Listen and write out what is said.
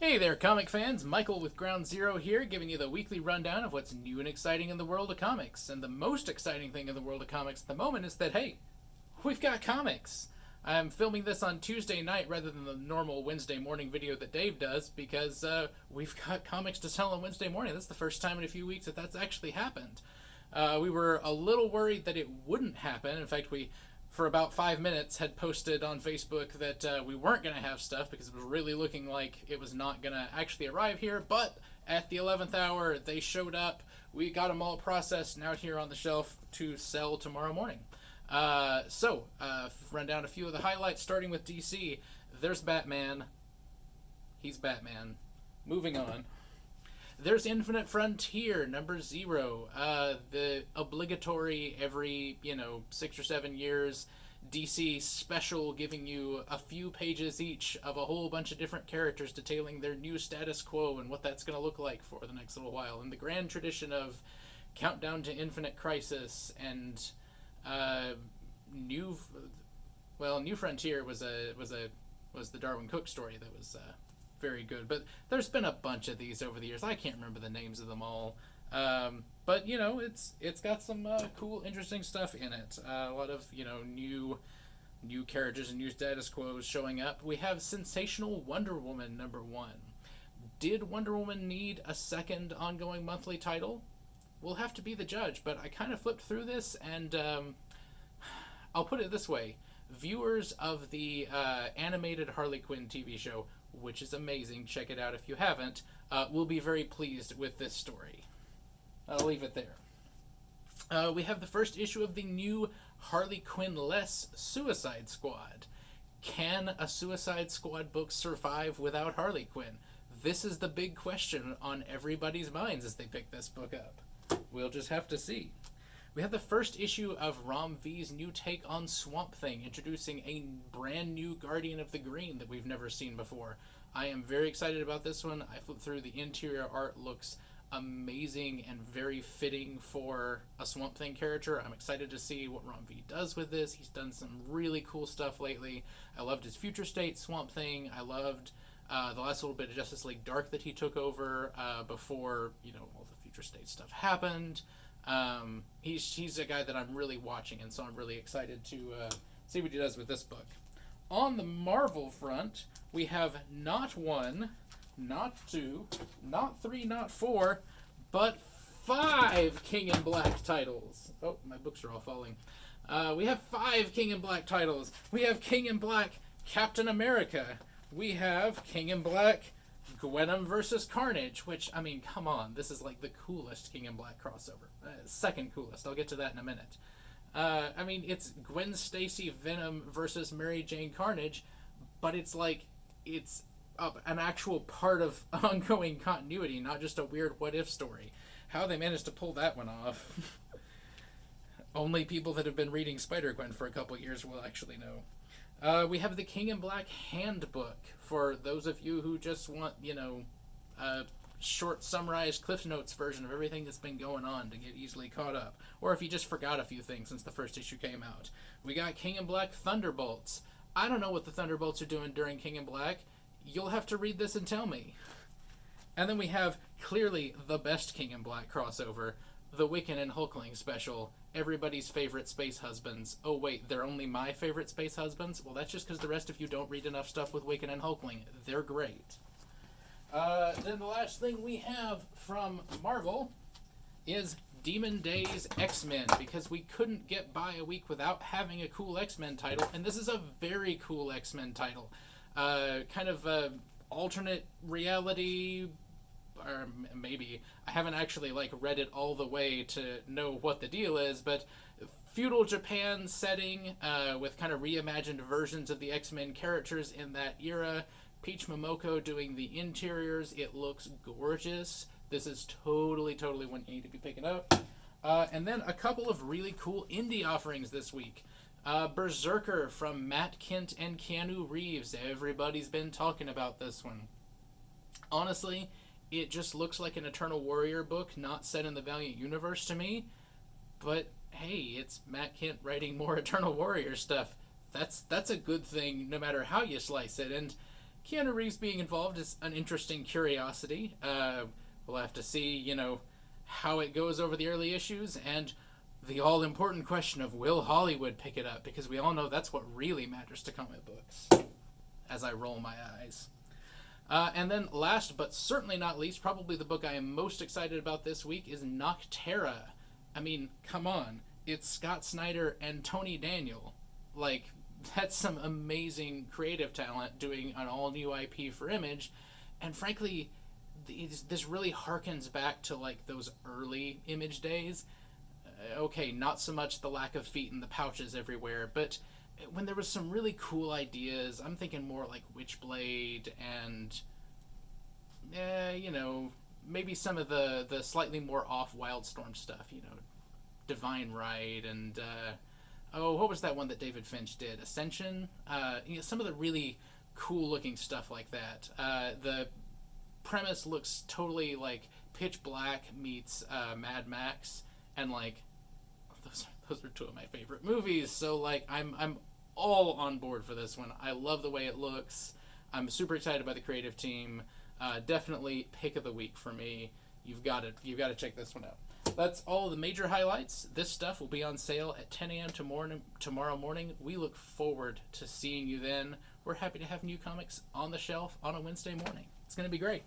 Hey there, comic fans. Michael with Ground Zero here, giving you the weekly rundown of what's new and exciting in the world of comics. And the most exciting thing in the world of comics at the moment is that, hey, we've got comics. I'm filming this on Tuesday night rather than the normal Wednesday morning video that Dave does because we've got comics to sell on Wednesday morning. That's the first time in a few weeks that that's actually happened. We were a little worried that it wouldn't happen. In fact, we, for about 5 minutes, had posted on Facebook that we weren't going to have stuff because it was really looking like it was not going to actually arrive here. But at the 11th hour, they showed up. We got them all processed and out here on the shelf to sell tomorrow morning. Run down a few of the highlights, starting with DC. There's Batman. He's Batman. Moving on. There's Infinite Frontier, number 0. The obligatory every, 6 or 7 years DC special giving you a few pages each of a whole bunch of different characters detailing their new status quo and what that's going to look like for the next little while. In the grand tradition of Countdown to Infinite Crisis and New Frontier was the Darwin Cook story that was very good, but there's been a bunch of these over the years. I can't remember the names of them all, but it's got some cool, interesting stuff in it. A lot of new characters and new status quos showing up. We have Sensational Wonder Woman number 1. Did Wonder Woman need a second ongoing monthly title? We'll have to be the judge, but I kind of flipped through this and I'll put it this way. Viewers of the animated Harley Quinn TV show, which is amazing, check it out if you haven't, will be very pleased with this story. I'll leave it there. We have the first issue of the new Harley Quinn-less Suicide Squad. Can a Suicide Squad book survive without Harley Quinn? This is the big question on everybody's minds as they pick this book up. We'll just have to see. We have the first issue of Rom V's new take on Swamp Thing, introducing a brand new Guardian of the Green that we've never seen before. I am very excited about this one. I flipped through the interior art, looks amazing and very fitting for a Swamp Thing character. I'm excited to see what Rom V does with this. He's done some really cool stuff lately. I loved his Future State Swamp Thing. I loved the last little bit of Justice League Dark that he took over before all the Future State stuff happened. He's a guy that I'm really watching, and so I'm really excited to see what he does with this book. On the Marvel front, we have not 1, not 2, not 3, not 4, but 5 King in Black titles. Oh, my books are all falling. We have 5 King in Black titles. We have King in Black Captain America. We have King in Black Gwenom versus Carnage, which, I mean, come on. This is like the coolest King in Black crossover. Second coolest. I'll get to that in a minute. It's Gwen Stacy Venom versus Mary Jane Carnage, but it's an actual part of ongoing continuity, not just a weird what-if story. How they managed to pull that one off, only people that have been reading Spider-Gwen for a couple years will actually know. We have the King in Black Handbook for those of you who just want, a short summarized Cliff Notes version of everything that's been going on to get easily caught up. Or if you just forgot a few things since the first issue came out. We got King in Black Thunderbolts. I don't know what the Thunderbolts are doing during King in Black. You'll have to read this and tell me. And then we have clearly the best King in Black crossover, the Wiccan and Hulkling special, everybody's favorite space husbands. Oh wait, they're only my favorite space husbands? Well, that's just because the rest of you don't read enough stuff with Wiccan and Hulkling. They're great. Then the last thing we have from Marvel is Demon Days X-Men, because we couldn't get by a week without having a cool X-Men title, and this is a very cool X-Men title. Kind of alternate reality, or maybe I haven't actually read it all the way to know what the deal is, but feudal Japan setting with kind of reimagined versions of the X-Men characters in that era. Peach Momoko doing the interiors. It looks gorgeous. This is totally one you need to be picking up. And then a couple of really cool indie offerings this week. Berserker from Matt Kent and Keanu Reeves. Everybody's been talking about this one. Honestly, it just looks like an Eternal Warrior book, not set in the Valiant universe to me. But hey, it's Matt Kent writing more Eternal Warrior stuff. That's a good thing no matter how you slice it. And Keanu Reeves being involved is an interesting curiosity. We'll have to see, how it goes over the early issues, and the all-important question of will Hollywood pick it up, because we all know that's what really matters to comic books, as I roll my eyes. And then last but certainly not least, probably the book I am most excited about this week is Nocterra. I mean, come on. It's Scott Snyder and Tony Daniel. Like, that's some amazing creative talent doing an all-new IP for Image. And frankly, this really harkens back to, like, those early Image days. Okay, not so much the lack of feet and the pouches everywhere, but when there was some really cool ideas, I'm thinking more like Witchblade and, maybe some of the slightly more off Wildstorm stuff, Divine Right and, what was that one that David Finch did? Ascension? Some of the really cool looking stuff like that. The premise looks totally like Pitch Black meets Mad Max, and like those are two of my favorite movies. So like I'm all on board for this one. I love the way it looks. I'm super excited by the creative team. Definitely pick of the week for me. You've got to check this one out. That's all the major highlights. This stuff will be on sale at 10 a.m. tomorrow morning. We look forward to seeing you then. We're happy to have new comics on the shelf on a Wednesday morning. It's going to be great.